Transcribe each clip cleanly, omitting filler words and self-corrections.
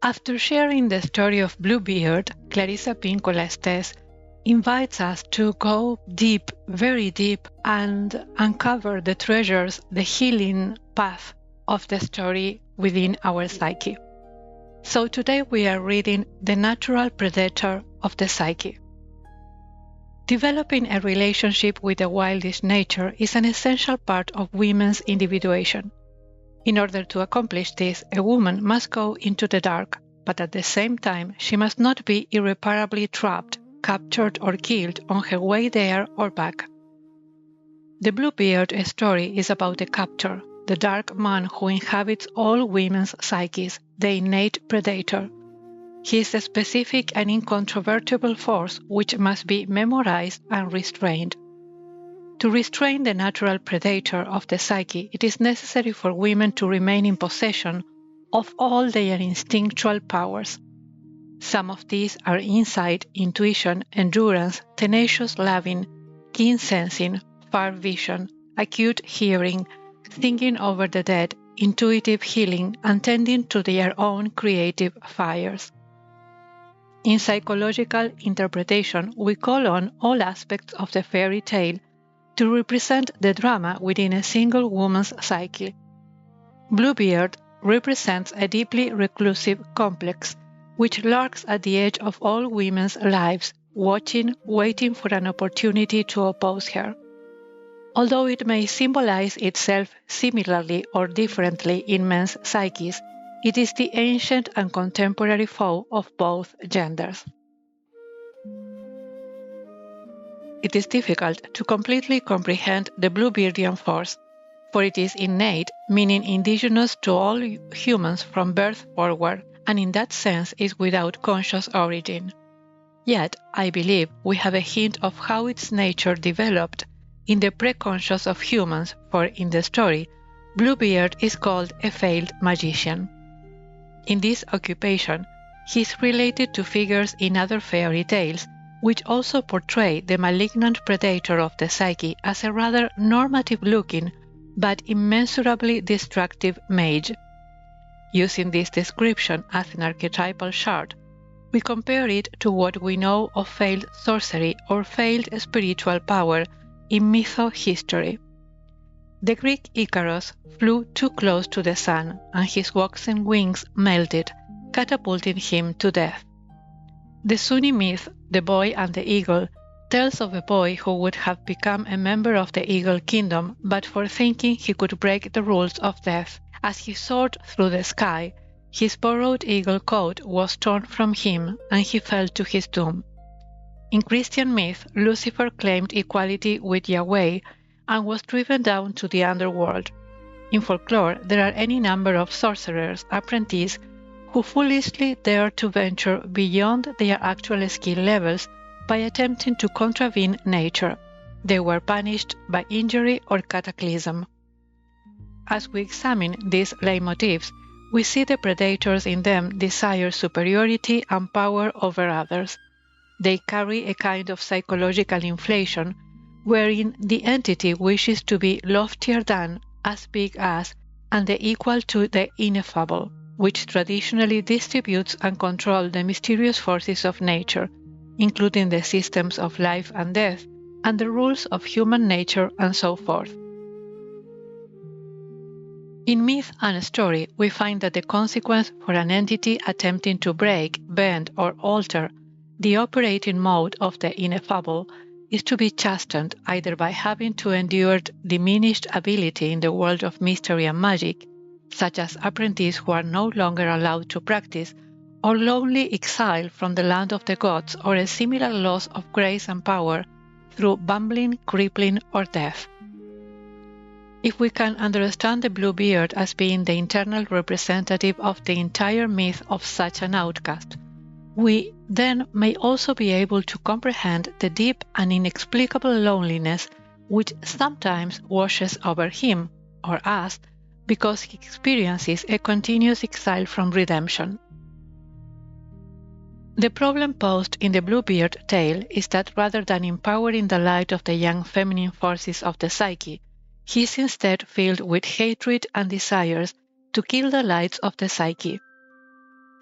After sharing the story of Bluebeard, Clarissa Pinkola Estes invites us to go deep, very deep, and uncover the treasures, the healing path of the story within our psyche. So today we are reading The Natural Predator of the Psyche. Developing a relationship with the wildish nature is an essential part of women's individuation. In order to accomplish this, a woman must go into the dark, but at the same time she must not be irreparably trapped, captured or killed on her way there or back. The Bluebeard story is about the captor, the dark man who inhabits all women's psyches, the innate predator. He is a specific and incontrovertible force which must be memorized and restrained. To restrain the natural predator of the psyche, it is necessary for women to remain in possession of all their instinctual powers. Some of these are insight, intuition, endurance, tenacious loving, keen sensing, far vision, acute hearing, thinking over the dead, intuitive healing, and tending to their own creative fires. In psychological interpretation, we call on all aspects of the fairy tale to represent the drama within a single woman's psyche. Bluebeard represents a deeply reclusive complex which lurks at the edge of all women's lives, watching, waiting for an opportunity to oppose her. Although it may symbolize itself similarly or differently in men's psyches, it is the ancient and contemporary foe of both genders. It is difficult to completely comprehend the Bluebeardian force, for it is innate, meaning indigenous to all humans from birth forward, and in that sense is without conscious origin. Yet, I believe we have a hint of how its nature developed in the preconscious of humans, for in the story, Bluebeard is called a failed magician. In this occupation, he is related to figures in other fairy tales, which also portray the malignant predator of the psyche as a rather normative-looking but immeasurably destructive mage. Using this description as an archetypal chart, we compare it to what we know of failed sorcery or failed spiritual power in mytho-history. The Greek Icarus flew too close to the sun, and his waxen wings melted, catapulting him to death. The Sunni myth, The Boy and the Eagle, tells of a boy who would have become a member of the Eagle Kingdom but for thinking he could break the rules of death. As he soared through the sky, his borrowed eagle coat was torn from him and he fell to his doom. In Christian myth, Lucifer claimed equality with Yahweh and was driven down to the underworld. In folklore, there are any number of sorcerers, apprentices, who foolishly dare to venture beyond their actual skill levels by attempting to contravene nature. They were punished by injury or cataclysm. As we examine these leitmotifs, we see the predators in them desire superiority and power over others. They carry a kind of psychological inflation wherein the entity wishes to be loftier than, as big as, and the equal to the ineffable, which traditionally distributes and controls the mysterious forces of nature, including the systems of life and death, and the rules of human nature and so forth. In myth and story, we find that the consequence for an entity attempting to break, bend, or alter the operating mode of the ineffable is to be chastened either by having to endure diminished ability in the world of mystery and magic, such as apprentices who are no longer allowed to practice, or lonely exile from the land of the gods, or a similar loss of grace and power through bumbling, crippling, or death. If we can understand the Bluebeard as being the internal representative of the entire myth of such an outcast, we then may also be able to comprehend the deep and inexplicable loneliness which sometimes washes over him, or us, because he experiences a continuous exile from redemption. The problem posed in the Bluebeard tale is that rather than empowering the light of the young feminine forces of the psyche, he is instead filled with hatred and desires to kill the lights of the psyche.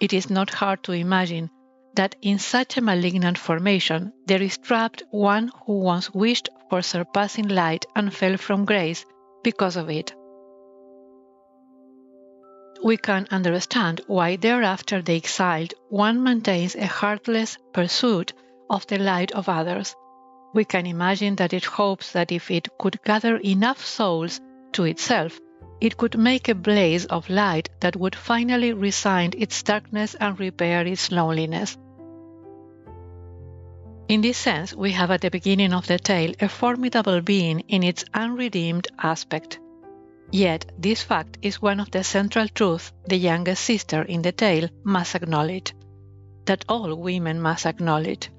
It is not hard to imagine that in such a malignant formation there is trapped one who once wished for surpassing light and fell from grace because of it. We can understand why thereafter the exiled one maintains a heartless pursuit of the light of others. We can imagine that it hopes that if it could gather enough souls to itself, it could make a blaze of light that would finally resign its darkness and repair its loneliness. In this sense, we have at the beginning of the tale a formidable being in its unredeemed aspect. Yet this fact is one of the central truths the youngest sister in the tale must acknowledge, that all women must acknowledge,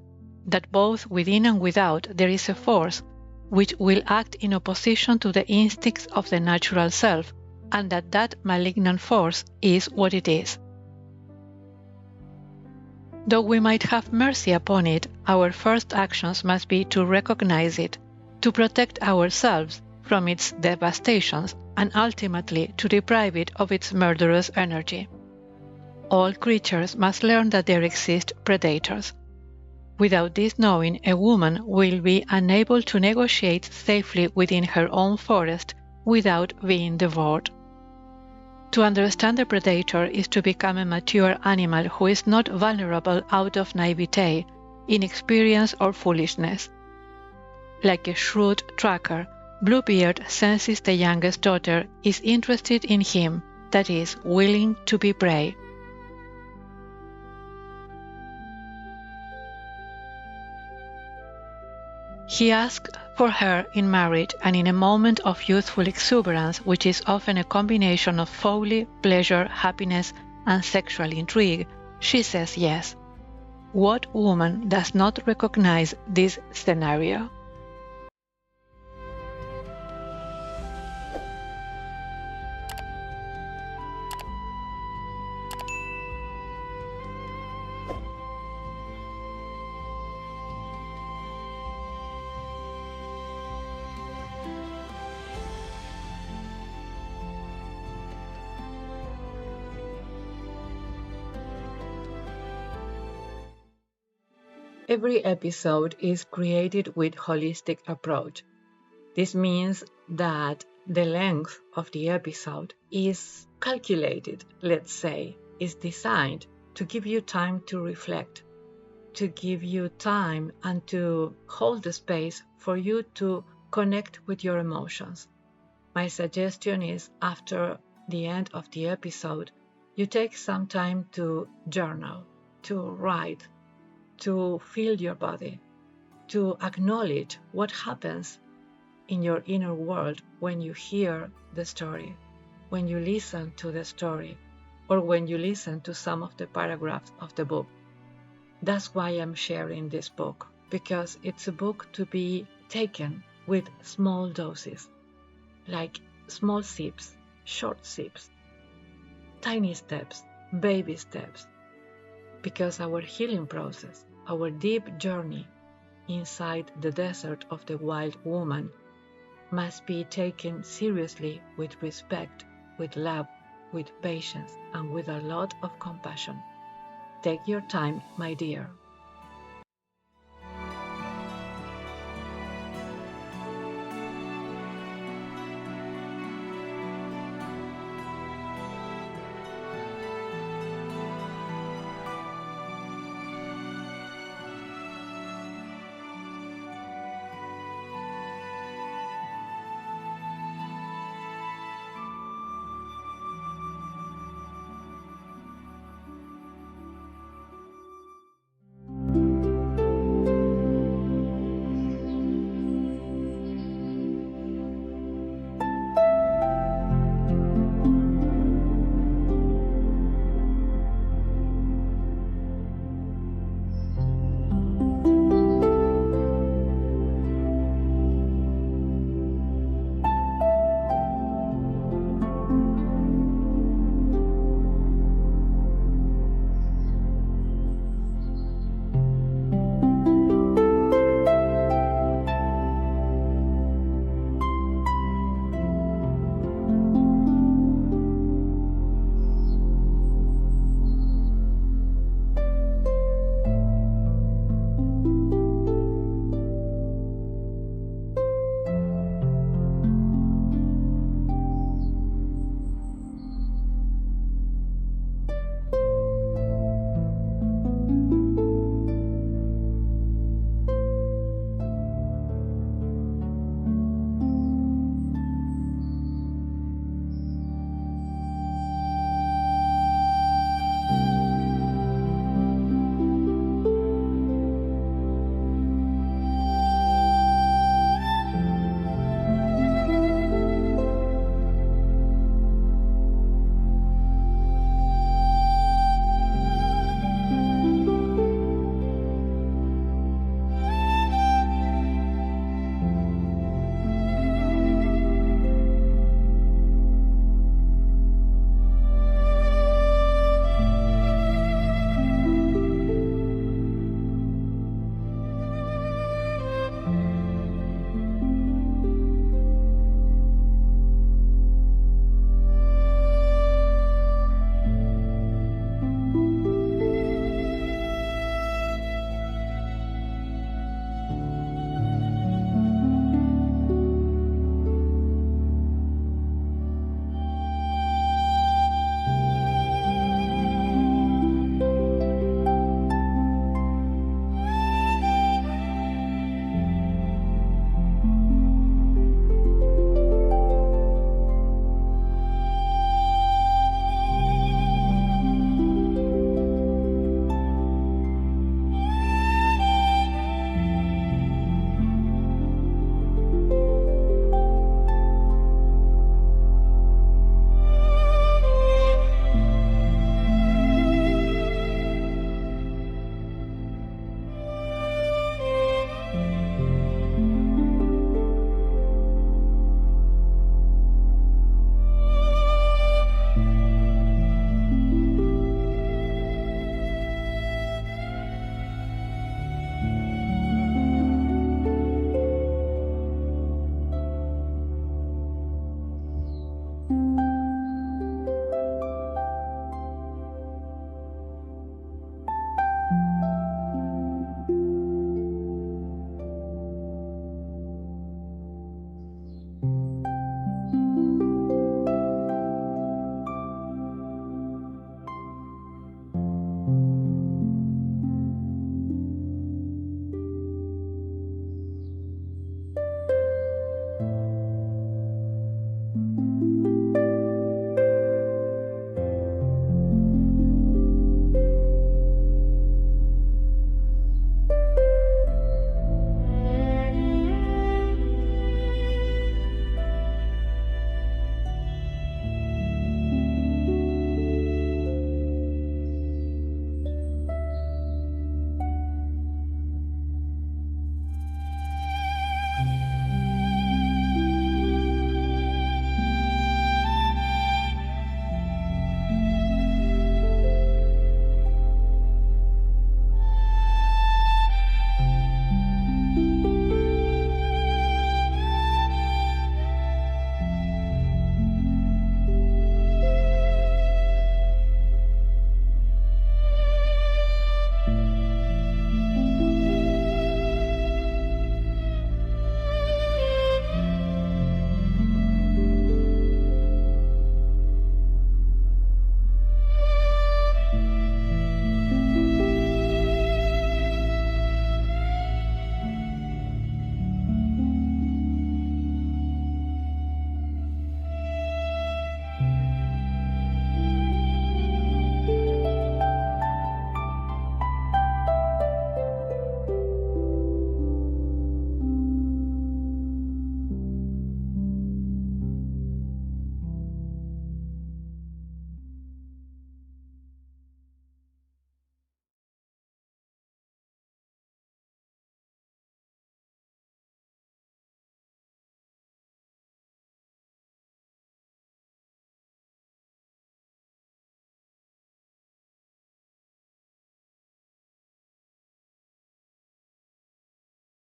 that both within and without there is a force which will act in opposition to the instincts of the natural self, and that that malignant force is what it is. Though we might have mercy upon it, our first actions must be to recognize it, to protect ourselves from its devastations, and ultimately to deprive it of its murderous energy. All creatures must learn that there exist predators. Without this knowing, a woman will be unable to negotiate safely within her own forest without being devoured. To understand the predator is to become a mature animal who is not vulnerable out of naivete, inexperience, or foolishness. Like a shrewd tracker, Bluebeard senses the youngest daughter is interested in him, that is, willing to be prey. He asks for her in marriage, and in a moment of youthful exuberance, which is often a combination of folly, pleasure, happiness, and sexual intrigue, she says yes. What woman does not recognize this scenario? Every episode is created with holistic approach. This means that the length of the episode is calculated, let's say, is designed to give you time to reflect, to give you time and to hold the space for you to connect with your emotions. My suggestion is, after the end of the episode, you take some time to journal, to write, to feel your body, to acknowledge what happens in your inner world when you hear the story, when you listen to the story, or when you listen to some of the paragraphs of the book. That's why I'm sharing this book, because it's a book to be taken with small doses, like small sips, short sips, tiny steps, baby steps, because our healing process, our deep journey inside the desert of the wild woman must be taken seriously with respect, with love, with patience, and with a lot of compassion. Take your time, my dear.